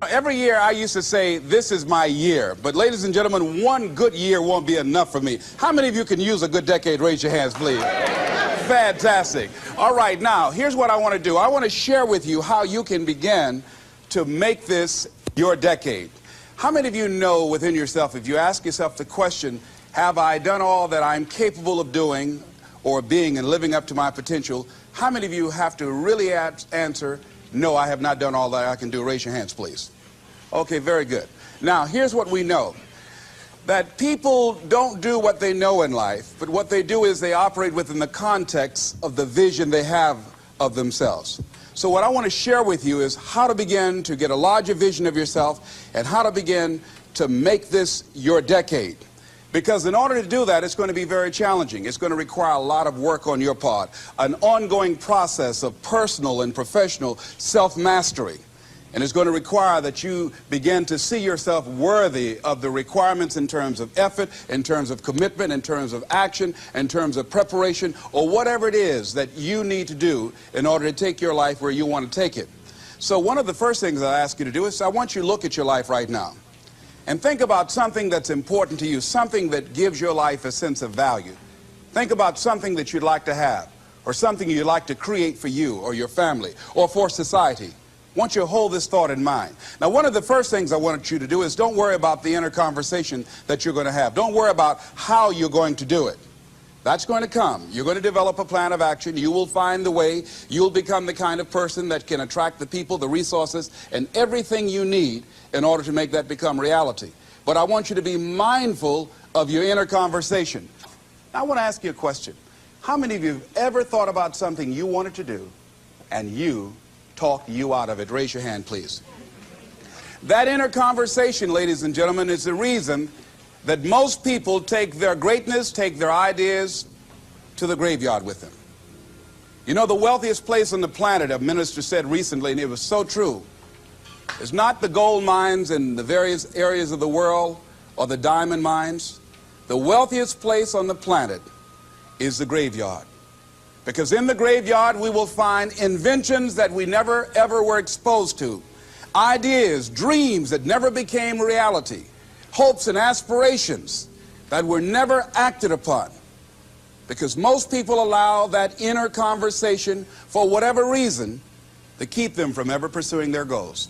Every year I used to say, this is my year. But ladies and gentlemen, one good year won't be enough for me. How many of you can use a good decade? Raise your hands, please. Fantastic. All right, now, here's what I want to do. I want to share with you how you can begin to make this your decade. How many of you know within yourself, if you ask yourself the question, have I done all that I'm capable of doing or being and living up to my potential? How many of you have to really answer, no, I have not done all that I can do? Raise your hands, please. Okay, very good. Now, here's what we know. That people don't do what they know in life, but what they do is they operate within the context of the vision they have of themselves. So what I want to share with you is how to begin to get a larger vision of yourself and how to begin to make this your decade. Because in order to do that, it's going to be very challenging. It's going to require a lot of work on your part, an ongoing process of personal and professional self-mastery. And it's going to require that you begin to see yourself worthy of the requirements in terms of effort, in terms of commitment, in terms of action, in terms of preparation, or whatever it is that you need to do in order to take your life where you want to take it. So one of the first things I ask you to do is I want you to look at your life right now and think about something that's important to you, something that gives your life a sense of value. Think about something that you'd like to have, or something you'd like to create for you or your family or for society. I want you to hold this thought in mind. Now, one of the first things I want you to do is don't worry about the inner conversation that you're going to have. Don't worry about how you're going to do it. That's going to come. You're going to develop a plan of action. You will find the way. You'll become the kind of person that can attract the people, the resources, and everything you need in order to make that become reality. But I want you to be mindful of your inner conversation. Now, I want to ask you a question. How many of you have ever thought about something you wanted to do and you talked you out of it? Raise your hand, please. That inner conversation, ladies and gentlemen, is the reason that most people take their greatness, take their ideas to the graveyard with them. You know, the wealthiest place on the planet, a minister said recently, and it was so true, is not the gold mines in the various areas of the world or the diamond mines. The wealthiest place on the planet is the graveyard. Because in the graveyard we will find inventions that we never ever were exposed to, ideas, dreams that never became reality, hopes and aspirations that were never acted upon. Because most people allow that inner conversation, for whatever reason, to keep them from ever pursuing their goals.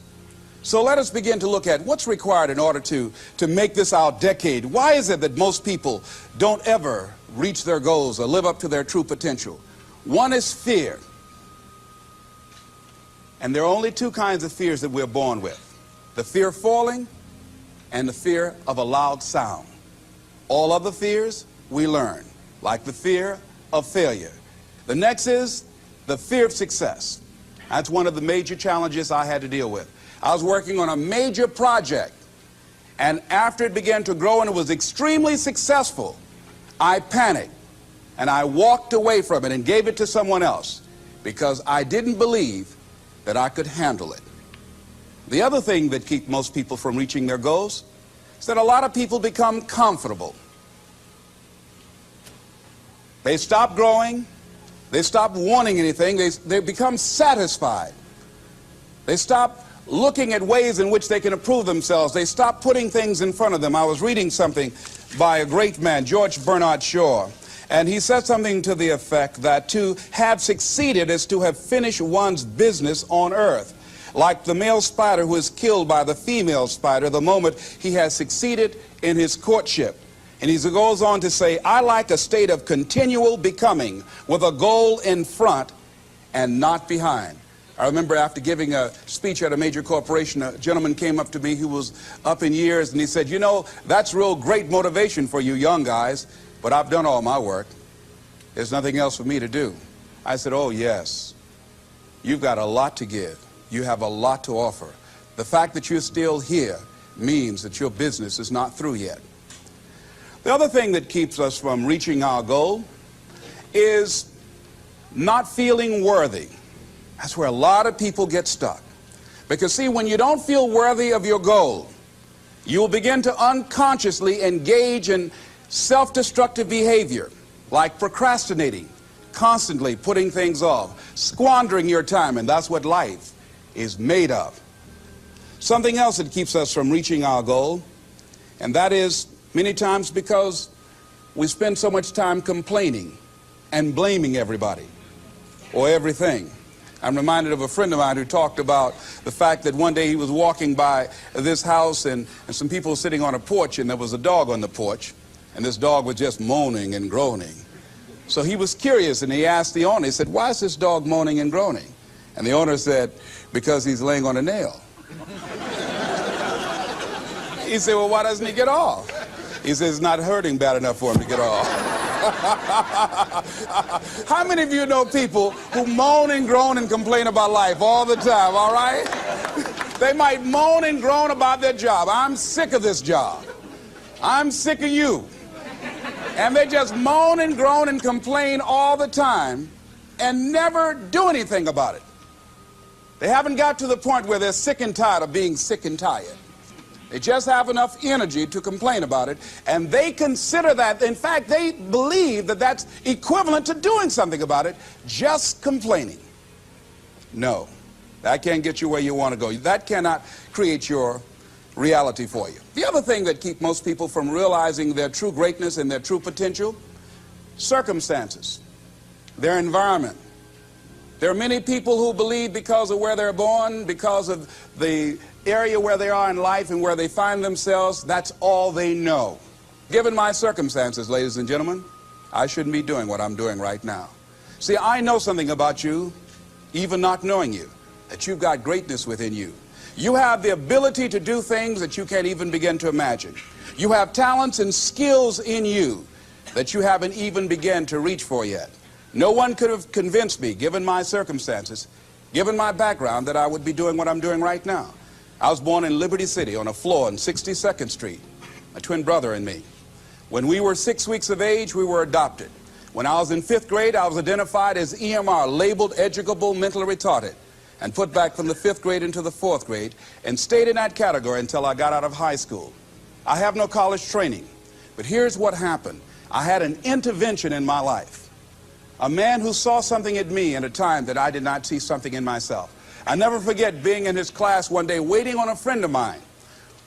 So let us begin to look at what's required in order to make this our decade. Why is it that most people don't ever reach their goals or live up to their true potential? One is fear. And there are only two kinds of fears that we're born with. The fear of falling and the fear of a loud sound. All other fears we learn, like the fear of failure. The next is the fear of success. That's one of the major challenges I had to deal with. I was working on a major project, and after it began to grow and it was extremely successful, I panicked. And I walked away from it and gave it to someone else because I didn't believe that I could handle it. The other thing that keeps most people from reaching their goals is that a lot of people become comfortable. They stop growing. They stop wanting anything. They become satisfied. They stop looking at ways in which they can improve themselves. They stop putting things in front of them. I was reading something by a great man, George Bernard Shaw. And he said something to the effect that to have succeeded is to have finished one's business on earth. Like the male spider who is killed by the female spider the moment he has succeeded in his courtship. And he goes on to say, I like a state of continual becoming with a goal in front and not behind. I remember after giving a speech at a major corporation, a gentleman came up to me who was up in years, and he said, you know, that's real great motivation for you young guys. But I've done all my work. There's nothing else for me to do. I said, oh, yes. You've got a lot to give. You have a lot to offer. The fact that you're still here means that your business is not through yet. The other thing that keeps us from reaching our goal is not feeling worthy. That's where a lot of people get stuck. Because, see, when you don't feel worthy of your goal, you will begin to unconsciously engage in self-destructive behavior, like procrastinating, constantly putting things off, squandering your time, and that's what life is made of. something else that keeps us from reaching our goal, and that is many times because we spend so much time complaining and blaming everybody or everything. I'm reminded of a friend of mine who talked about the fact that one day he was walking by this house and some people were sitting on a porch, and there was a dog on the porch, and this dog was just moaning and groaning. So he was curious, and he asked the owner, he said, "Why is this dog moaning and groaning?" And the owner said, "Because he's laying on a nail." He said, "Well, why doesn't he get off?" He says, "It's not hurting bad enough for him to get off." How many of you know people who moan and groan and complain about life all the time, all right? They might moan and groan about their job. "I'm sick of this job. I'm sick of you." And they just moan and groan and complain all the time and never do anything about it. They haven't got to the point where they're sick and tired of being sick and tired. They just have enough energy to complain about it, and they consider that, in fact, they believe that that's equivalent to doing something about it, just complaining. No, that can't get you where you want to go. That cannot create your reality for you. The other thing that keeps most people from realizing their true greatness and their true potential, circumstances, their environment. There are many people who believe because of where they're born, because of the area where they are in life and where they find themselves, that's all they know. Given my circumstances, ladies and gentlemen, I shouldn't be doing what I'm doing right now. See, I know something about you, even not knowing you, that you've got greatness within you. You have the ability to do things that you can't even begin to imagine. You have talents and skills in you that you haven't even begun to reach for yet. No one could have convinced me, given my circumstances, given my background, that I would be doing what I'm doing right now. I was born in Liberty City on a floor on 62nd Street, my twin brother and me. When we were 6 weeks of age, we were adopted. When I was in 5th grade, I was identified as EMR, labeled educable mentally retarded, and put back from the 5th grade into the 4th grade, and stayed in that category until I got out of high school. I have no college training, but here's what happened. I had an intervention in my life. A man who saw something in me at a time that I did not see something in myself. I never forget being in his class one day waiting on a friend of mine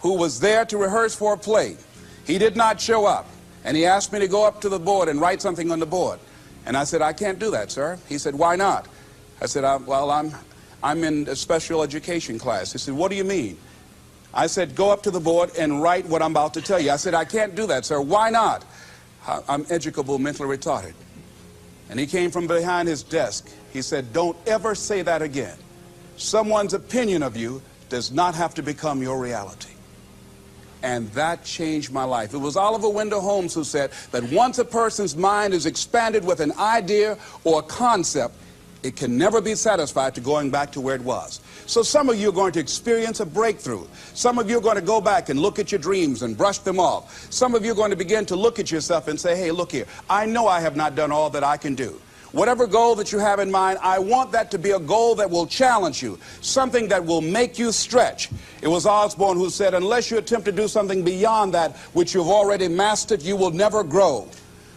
who was there to rehearse for a play. He did not show up, and he asked me to go up to the board and write something on the board. And I said, "I can't do that, sir." He said, "Why not?" I said, "Well, I'm in a special education class." He said, "What do you mean?" I said, "Go up to the board and write what I'm about to tell you." I said, "I can't do that, sir." "Why not?" "I'm educable mentally retarded." And he came from behind his desk. He said, "Don't ever say that again. Someone's opinion of you does not have to become your reality." And that changed my life. It was Oliver Wendell Holmes who said that once a person's mind is expanded with an idea or a concept, it can never be satisfied to going back to where it was. So some of you are going to experience a breakthrough. Some of you are going to go back and look at your dreams and brush them off. Some of you are going to begin to look at yourself and say, "Hey, look here, I know I have not done all that I can do." Whatever goal that you have in mind, I want that to be a goal that will challenge you, something that will make you stretch. It was Osborne who said, unless you attempt to do something beyond that which you've already mastered, you will never grow.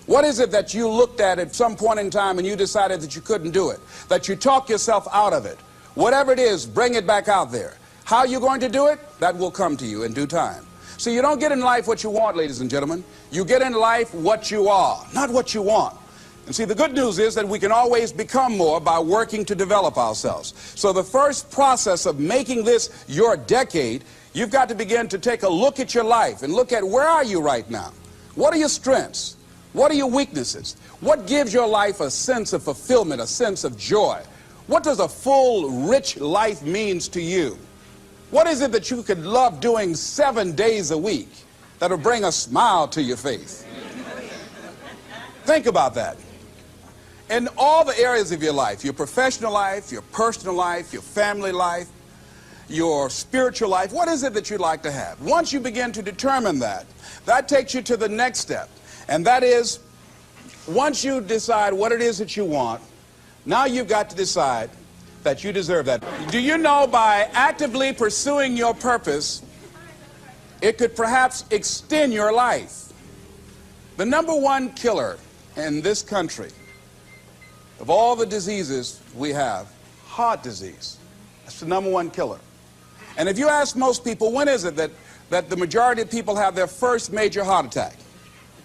What is it that you looked at some point in time and you decided that you couldn't do it, that you talk yourself out of it? Whatever it is, bring it back out there. How you're going to do it, that will come to you in due time. So you don't get in life what you want, ladies and gentlemen. You get in life what you are, not what you want. And see, the good news is that we can always become more by working to develop ourselves. So the first process of making this your decade, you've got to begin to take a look at your life and look at where are you right now? What are your strengths? What are your weaknesses? What gives your life a sense of fulfillment, a sense of joy? What does a full, rich life means to you? What is it that you could love doing 7 days a week that'll bring a smile to your face? Think about that. In all the areas of your life, your professional life, your personal life, your family life, your spiritual life, what is it that you'd like to have? Once you begin to determine that, that takes you to the next step. And that is, once you decide what it is that you want, now you've got to decide that you deserve that. Do you know by actively pursuing your purpose, it could perhaps extend your life? The number one killer in this country of all the diseases we have, heart disease. That's the number one killer. And if you ask most people, when is it that the majority of people have their first major heart attack?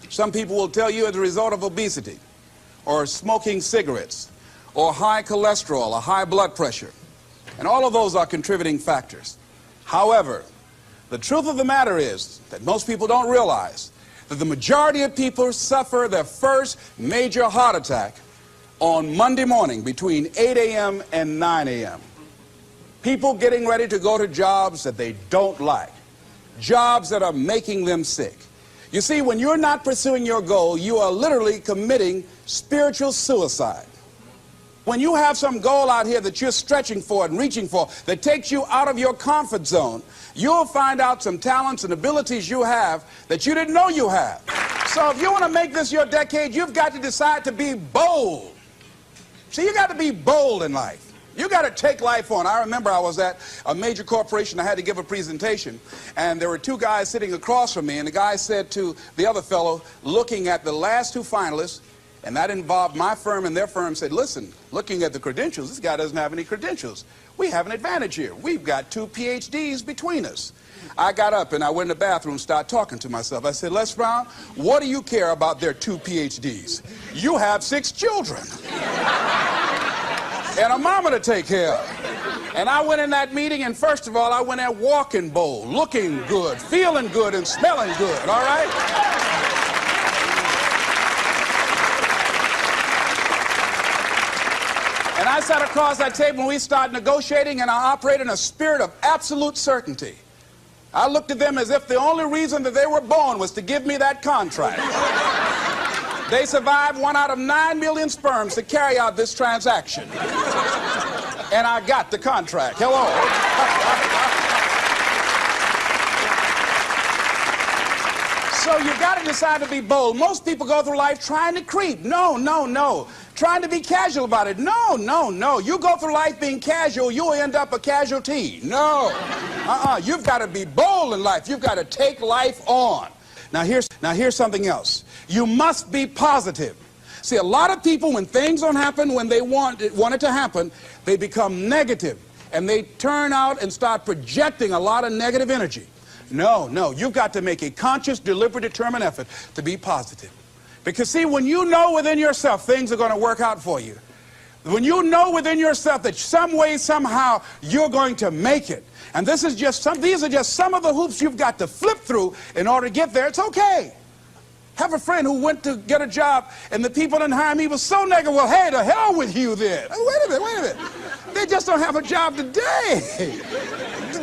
Some people will tell you as a result of obesity, or smoking cigarettes, or high cholesterol, or high blood pressure. And all of those are contributing factors. However, the truth of the matter is that most people don't realize that the majority of people suffer their first major heart attack on Monday morning between 8 a.m. and 9 a.m. People getting ready to go to jobs that they don't like, jobs that are making them sick. You see, when you're not pursuing your goal, you are literally committing spiritual suicide. When you have some goal out here that you're stretching for and reaching for that takes you out of your comfort zone, you'll find out some talents and abilities you have that you didn't know you have. So if you want to make this your decade, you've got to decide to be bold. See, you got to be bold in life. You got to take life on. I remember I was at a major corporation. I had to give a presentation, and there were two guys sitting across from me, and the guy said to the other fellow, looking at the last two finalists, and that involved my firm and their firm, said, listen, looking at the credentials, this guy doesn't have any credentials. We have an advantage here. We've got 2 PhDs between us. I got up and I went in the bathroom and started talking to myself. I said, Les Brown, what do you care about their 2 PhDs? You have 6 children and a mama to take care of. And I went in that meeting, and first of all, I went there walking bold, looking good, feeling good, and smelling good, all right? And I sat across that table and we started negotiating, and I operated in a spirit of absolute certainty. I looked at them as if the only reason that they were born was to give me that contract. They survived 1 out of 9 million sperms to carry out this transaction. And I got the contract. Hello. So you got to decide to be bold. Most people go through life trying to creep. No, no, no. Trying to be casual about it. No, no, no. You go through life being casual, you'll end up a casualty. No. You've got to be bold in life. You've got to take life on. Now here's something else. You must be positive. See, a lot of people, when things don't happen when they want it to happen, they become negative, and they turn out and start projecting a lot of negative energy. No, no, you've got to make a conscious, deliberate, determined effort to be positive. Because see, when you know within yourself things are going to work out for you, when you know within yourself that some way, somehow, you're going to make it, and these are just some of the hoops you've got to flip through in order to get there, it's okay. Have a friend who went to get a job, and the people didn't hire him. He was so negative. Well, hey, to hell with you then. Wait a minute. They just don't have a job today.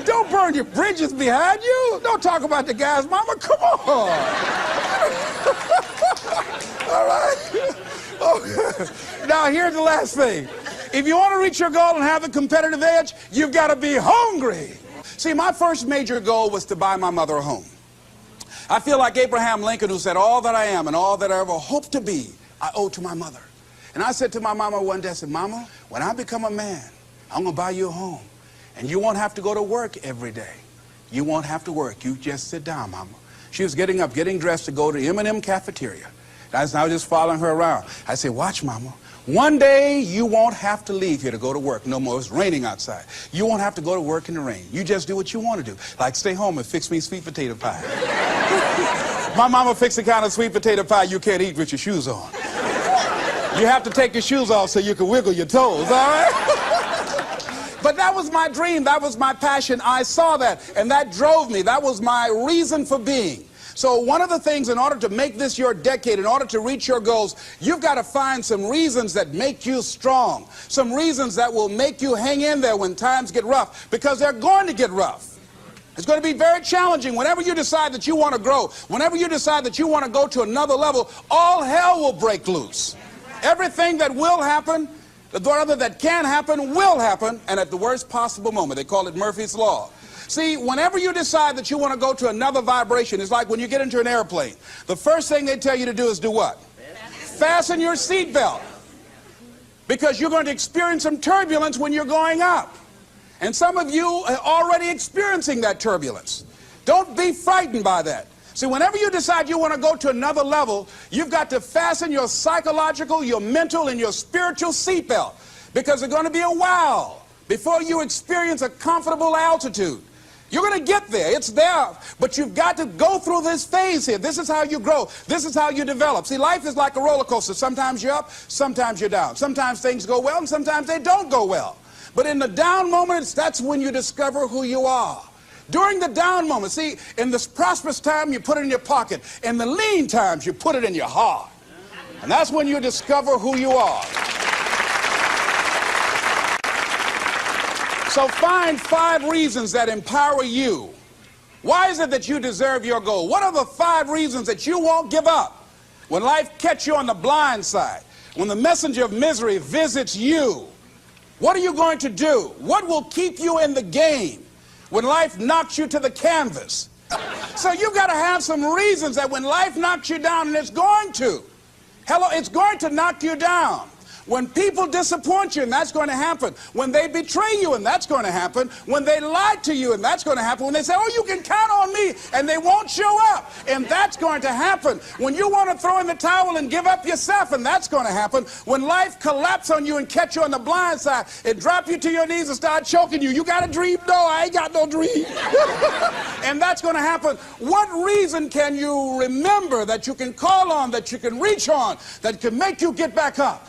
Don't burn your bridges behind you. Don't talk about the guy's mama. Come on. All right. Oh. Now, here's the last thing. If you want to reach your goal and have a competitive edge, you've got to be hungry. See, my first major goal was to buy my mother a home. I feel like Abraham Lincoln, who said, all that I am and all that I ever hope to be, I owe to my mother. And I said to my mama one day, I said, Mama, when I become a man, I'm going to buy you a home. And you won't have to go to work every day. You won't have to work. You just sit down, Mama. She was getting up, getting dressed to go to M&M cafeteria. And I was just following her around. I said, watch, Mama. One day you won't have to leave here to go to work no more. It's raining outside. You won't have to go to work in the rain. You just do what you want to do. Like stay home and fix me sweet potato pie. My mama fixed the kind of sweet potato pie you can't eat with your shoes on. You have to take your shoes off so you can wiggle your toes, all right? But that was my dream. That was my passion. I saw that, and that drove me. That was my reason for being. So one of the things, in order to make this your decade, in order to reach your goals, you've got to find some reasons that make you strong, some reasons that will make you hang in there when times get rough, because they're going to get rough. It's going to be very challenging. Whenever you decide that you want to grow, whenever you decide that you want to go to another level, all hell will break loose. Everything that will happen, that can happen, will happen, and at the worst possible moment. They call it Murphy's Law. See, whenever you decide that you want to go to another vibration, it's like when you get into an airplane. The first thing they tell you to do is do what? Fasten your seatbelt. Because you're going to experience some turbulence when you're going up. And some of you are already experiencing that turbulence. Don't be frightened by that. See, whenever you decide you want to go to another level, you've got to fasten your psychological, your mental, and your spiritual seatbelt. Because it's going to be a while before you experience a comfortable altitude. You're going to get there. It's there. But you've got to go through this phase here. This is how you grow. This is how you develop. See, life is like a roller coaster. Sometimes you're up, sometimes you're down. Sometimes things go well, and sometimes they don't go well. But in the down moments, that's when you discover who you are. During the down moments, see, in this prosperous time, you put it in your pocket. In the lean times, you put it in your heart. And that's when you discover who you are. So find 5 reasons that empower you. Why is it that you deserve your goal? What are the 5 reasons that you won't give up? When life catches you on the blind side, when the messenger of misery visits you, what are you going to do? What will keep you in the game when life knocks you to the canvas? So you've got to have some reasons that when life knocks you down, and it's going to. Hello, it's going to knock you down. When people disappoint you, and that's going to happen. When they betray you, and that's going to happen. When they lie to you, and that's going to happen. When they say, oh, you can count on me, and they won't show up, and that's going to happen. When you want to throw in the towel and give up yourself, and that's going to happen. When life collapses on you and catch you on the blind side, and drop you to your knees and start choking you. You got a dream? No, I ain't got no dream. And that's going to happen. What reason can you remember that you can call on, that you can reach on, that can make you get back up?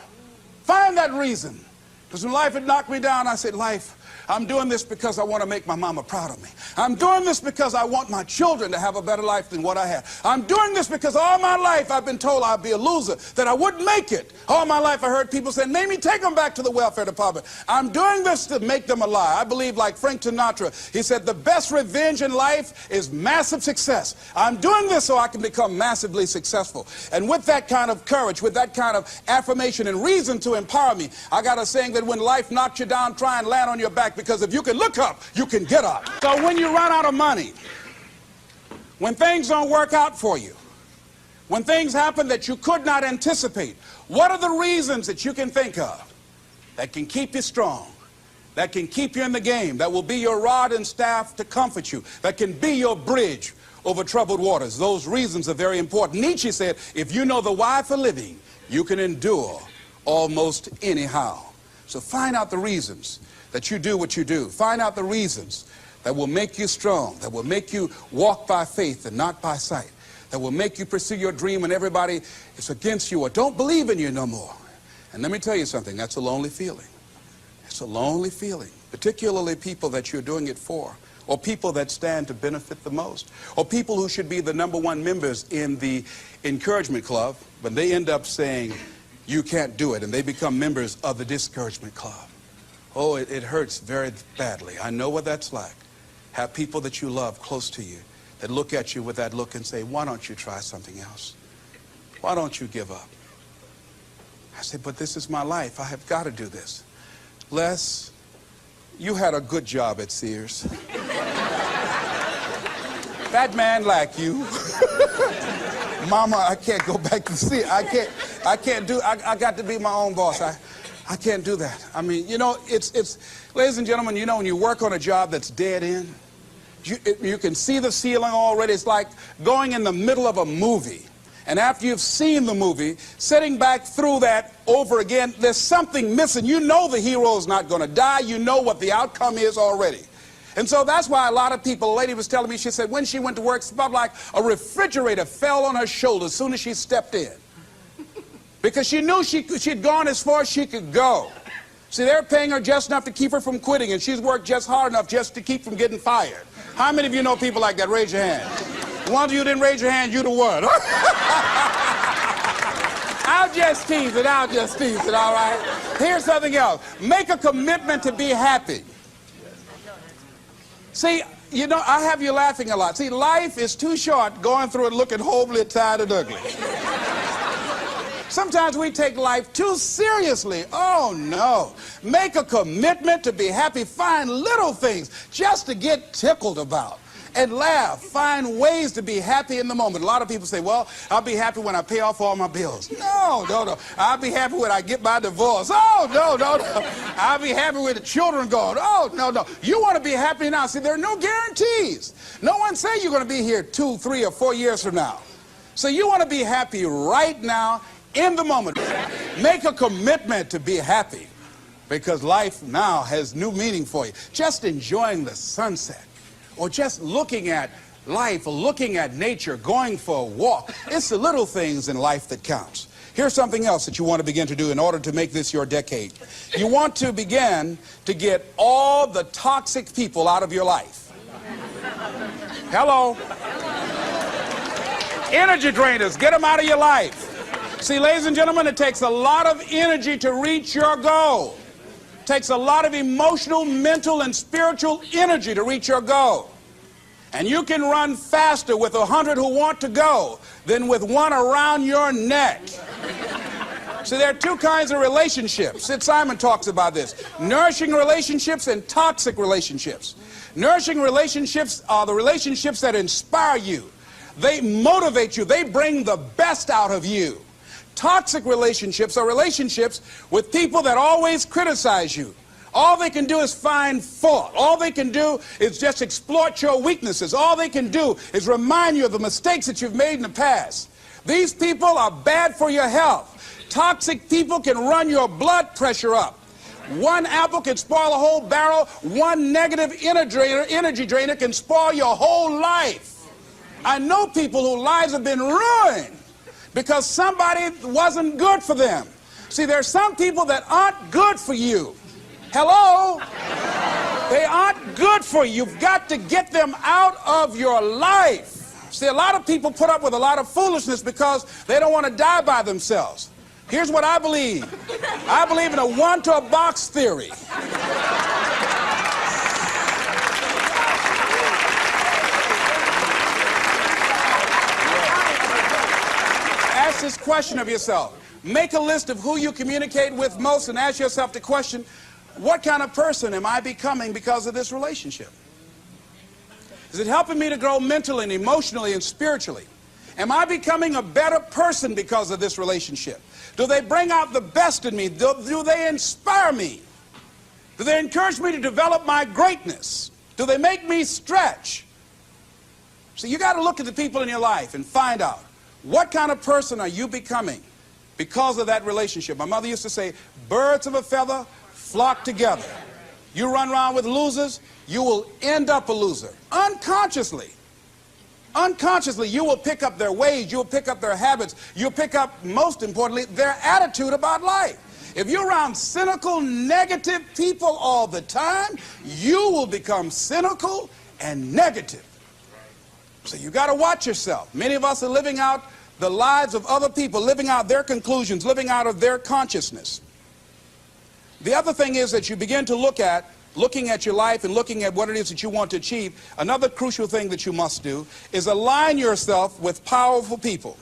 Find that reason. Because when life had knocked me down, I said, life, I'm doing this because I want to make my mama proud of me. I'm doing this because I want my children to have a better life than what I had. I'm doing this because all my life I've been told I'd be a loser, that I wouldn't make it. All my life I heard people say, maybe take them back to the welfare department. I'm doing this to make them a lie. I believe, like Frank Sinatra, he said, the best revenge in life is massive success. I'm doing this so I can become massively successful. And with that kind of courage, with that kind of affirmation and reason to empower me, I got a saying that when life knocks you down, try and land on your back, because if you can look up, you can get up. So when you run out of money, when things don't work out for you, when things happen that you could not anticipate, what are the reasons that you can think of that can keep you strong, that can keep you in the game, that will be your rod and staff to comfort you, that can be your bridge over troubled waters? Those reasons are very important. Nietzsche said, if you know the why for living, you can endure almost anyhow. So find out the reasons that you do what you do. Find out the reasons that will make you strong, that will make you walk by faith and not by sight, that will make you pursue your dream when everybody is against you or don't believe in you no more. And let me tell you something, that's a lonely feeling. It's a lonely feeling, particularly people that you're doing it for, or people that stand to benefit the most, or people who should be the #1 members in the encouragement club, but they end up saying, you can't do it, and they become members of the discouragement club. Oh, it hurts very badly. I know what that's like. Have people that you love close to you that look at you with that look and say, why don't you try something else? Why don't you give up? I say, but this is my life. I have got to do this. Les, you had a good job at Sears. That man like you. Mama, I can't go back to Sears. I can't do, I got to be my own boss. I can't do that. I mean, you know, it's ladies and gentlemen, you know, when you work on a job that's dead end, you can see the ceiling already. It's like going in the middle of a movie. And after you've seen the movie, sitting back through that over again, there's something missing. You know the hero's not going to die. You know what the outcome is already. And so that's why a lot of people, a lady was telling me, she said when she went to work, it's about like a refrigerator fell on her shoulder as soon as she stepped in. Because she knew she'd gone as far as she could go. See, they're paying her just enough to keep her from quitting, and she's worked just hard enough just to keep from getting fired. How many of you know people like that? Raise your hand. The ones of you didn't raise your hand, you the one. I'll just tease it, all right? Here's something else. Make a commitment to be happy. See, you know, I have you laughing a lot. See, life is too short going through it looking homely, tired, and ugly. Sometimes we take life too seriously. Oh, no. Make a commitment to be happy. Find little things just to get tickled about. And laugh. Find ways to be happy in the moment. A lot of people say, well, I'll be happy when I pay off all my bills. No. I'll be happy when I get my divorce. Oh, no. I'll be happy with the children gone. Oh, no. You want to be happy now. See, there are no guarantees. No one say you're going to be here 2, 3, or 4 years from now. So you want to be happy right now, in the moment. Make a commitment to be happy, because life now has new meaning for you. Just enjoying the sunset, or just looking at life or looking at nature, going for a walk. It's the little things in life that counts. Here's something else that you want to begin to do in order to make this your decade. You want to begin to get all the toxic people out of your life. Hello? Energy drainers, get them out of your life. See, ladies and gentlemen, it takes a lot of energy to reach your goal. It takes a lot of emotional, mental, and spiritual energy to reach your goal. And you can run faster with 100 who want to go than with one around your neck. See, there are two kinds of relationships. Sid Simon talks about this. Nourishing relationships and toxic relationships. Nourishing relationships are the relationships that inspire you. They motivate you. They bring the best out of you. Toxic relationships are relationships with people that always criticize you. All they can do is find fault. All they can do is just exploit your weaknesses. All they can do is remind you of the mistakes that you've made in the past. These people are bad for your health. Toxic people can run your blood pressure up. One apple can spoil a whole barrel. One negative energy drainer can spoil your whole life. I know people whose lives have been ruined because somebody wasn't good for them. See, there are some people that aren't good for you. Hello? They aren't good for you. You've got to get them out of your life. See, a lot of people put up with a lot of foolishness because they don't want to die by themselves. Here's what I believe. I believe in a one-to-a-box theory. Ask this question of yourself. Make a list of who you communicate with most and ask yourself the question, what kind of person am I becoming because of this relationship? Is it helping me to grow mentally and emotionally and spiritually? Am I becoming a better person because of this relationship? Do they bring out the best in me? Do they inspire me? Do they encourage me to develop my greatness? Do they make me stretch? So you got to look at the people in your life and find out what kind of person are you becoming because of that relationship. My mother used to say, birds of a feather flock together. You run around with losers, you will end up a loser. Unconsciously. Unconsciously, you will pick up their ways, you'll pick up their habits, you'll pick up, most importantly, their attitude about life. If you're around cynical, negative people all the time, you will become cynical and negative. So you got to watch yourself. Many of us are living out the lives of other people, living out their conclusions, living out of their consciousness. The other thing is that you begin to looking at your life and looking at what it is that you want to achieve. Another crucial thing that you must do is align yourself with powerful people.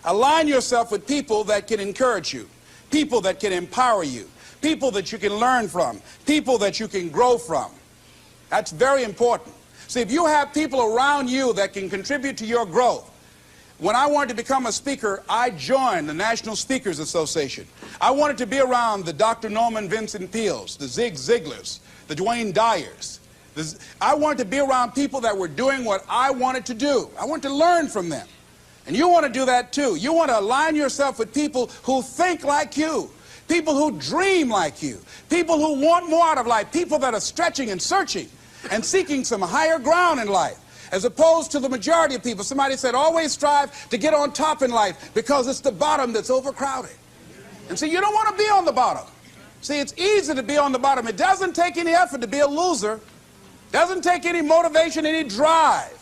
Align yourself with people that can encourage you, people that can empower you, people that you can learn from, people that you can grow from. That's very important. See, if you have people around you that can contribute to your growth. When I wanted to become a speaker, I joined the National Speakers Association. I wanted to be around the Dr. Norman Vincent Peales, the Zig Ziglars, the Dwayne Dyers. I wanted to be around people that were doing what I wanted to do. I wanted to learn from them. And you want to do that too. You want to align yourself with people who think like you, people who dream like you, people who want more out of life, people that are stretching and searching and seeking some higher ground in life. As opposed to the majority of people. Somebody said, always strive to get on top in life because it's the bottom that's overcrowded. And see, you don't want to be on the bottom. See, it's easy to be on the bottom. It doesn't take any effort to be a loser. It doesn't take any motivation, any drive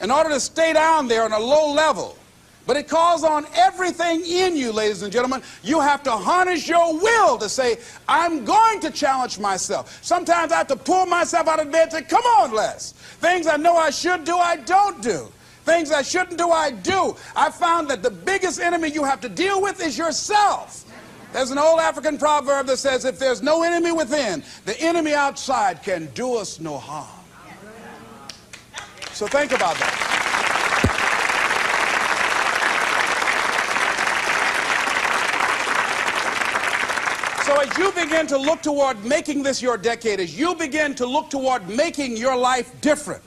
in order to stay down there on a low level. But it calls on everything in you, ladies and gentlemen. You have to harness your will to say, I'm going to challenge myself. Sometimes I have to pull myself out of bed and say, come on, Les. Things I know I should do, I don't do. Things I shouldn't do, I do. I found that the biggest enemy you have to deal with is yourself. There's an old African proverb that says, if there's no enemy within, the enemy outside can do us no harm. So think about that. So as you begin to look toward making this your decade, as you begin to look toward making your life different,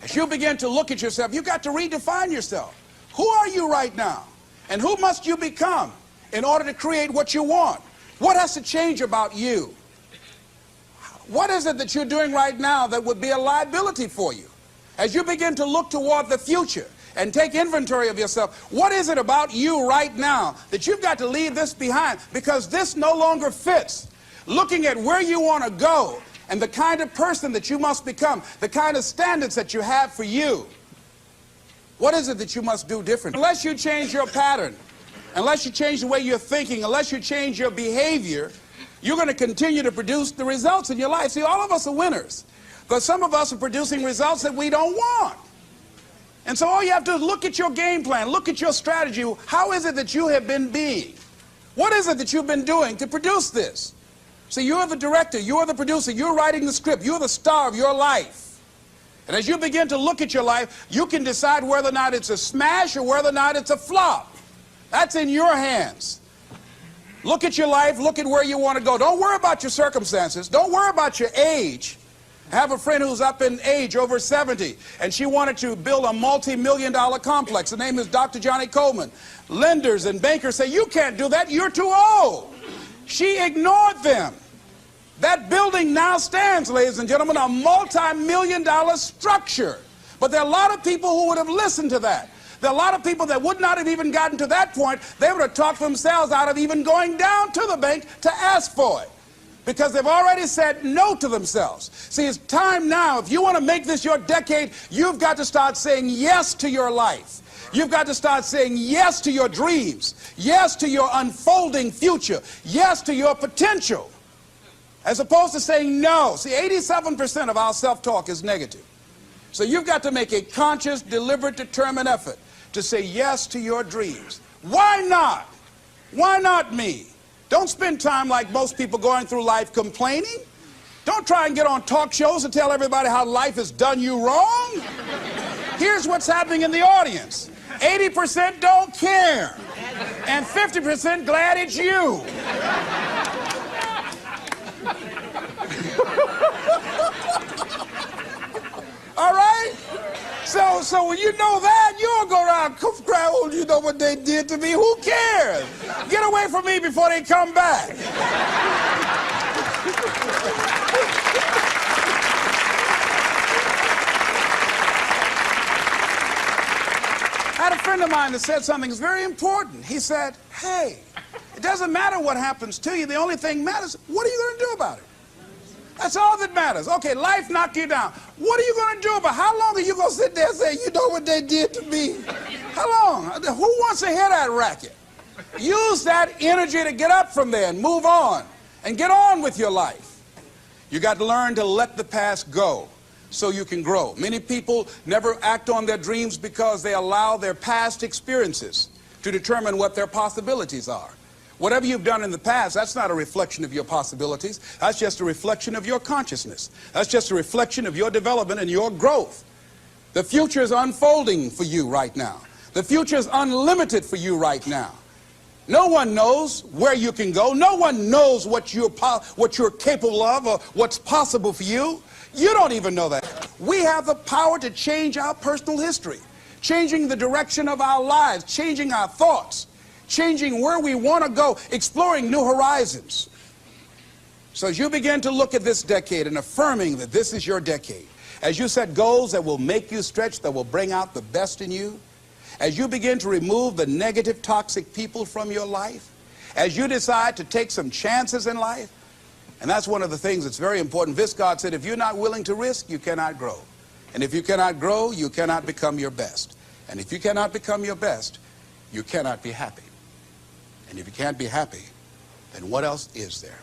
as you begin to look at yourself, you've got to redefine yourself. Who are you right now? And who must you become in order to create what you want? What has to change about you? What is it that you're doing right now that would be a liability for you? As you begin to look toward the future and take inventory of yourself, what is it about you right now that you've got to leave this behind because this no longer fits? Looking at where you want to go and the kind of person that you must become, the kind of standards that you have for you. What is it that you must do different? Unless you change your pattern, unless you change the way you're thinking, unless you change your behavior, you're going to continue to produce the results in your life. See, all of us are winners, but some of us are producing results that we don't want. And so all you have to do is look at your game plan, look at your strategy. How is it that you have been being? What is it that you've been doing to produce this? See, you're the director, you're the producer, you're writing the script, you're the star of your life. And as you begin to look at your life, you can decide whether or not it's a smash or whether or not it's a flop. That's in your hands. Look at your life, look at where you want to go. Don't worry about your circumstances. Don't worry about your age. I have a friend who's up in age, over 70, and she wanted to build a multi-million-dollar complex. The name is Dr. Johnny Coleman. Lenders and bankers say, you can't do that, you're too old. She ignored them. That building now stands, ladies and gentlemen, a multi-million-dollar structure. But there are a lot of people who would have listened to that. There are a lot of people that would not have even gotten to that point. They would have talked themselves out of even going down to the bank to ask for it, because they've already said no to themselves. See, it's time now. If you want to make this your decade, you've got to start saying yes to your life. You've got to start saying yes to your dreams, yes to your unfolding future, yes to your potential, as opposed to saying no. See, 87% of our self-talk is negative. So you've got to make a conscious, deliberate, determined effort to say yes to your dreams. Why not? Why not me? Don't spend time like most people going through life complaining. Don't try and get on talk shows and tell everybody how life has done you wrong. Here's what's happening in the audience. 80% don't care, and 50% glad it's you. All right? So when you know that, you'll go around cry, oh, you know what they did to me? Who cares? Get away from me before they come back. I had a friend of mine that said something that's very important. He said, hey, it doesn't matter what happens to you. The only thing matters, what are you going to do about it? That's all that matters. Okay, life knocked you down. What are you going to do about it? How long are you going to sit there and say, you know what they did to me? How long? Who wants to hear that racket? Use that energy to get up from there and move on and get on with your life. You got to learn to let the past go so you can grow. Many people never act on their dreams because they allow their past experiences to determine what their possibilities are. Whatever you've done in the past, that's not a reflection of your possibilities. That's just a reflection of your consciousness. That's just a reflection of your development and your growth. The future is unfolding for you right now. The future is unlimited for you right now. No one knows where you can go. No one knows what you're capable of or what's possible for you. You don't even know that. We have the power to change our personal history, changing the direction of our lives, changing our thoughts, changing where we want to go, exploring new horizons. So as you begin to look at this decade and affirming that this is your decade, as you set goals that will make you stretch, that will bring out the best in you, as you begin to remove the negative, toxic people from your life, as you decide to take some chances in life, and that's one of the things that's very important. Viscard said, if you're not willing to risk, you cannot grow. And if you cannot grow, you cannot become your best. And if you cannot become your best, you cannot be happy. And if you can't be happy, then what else is there?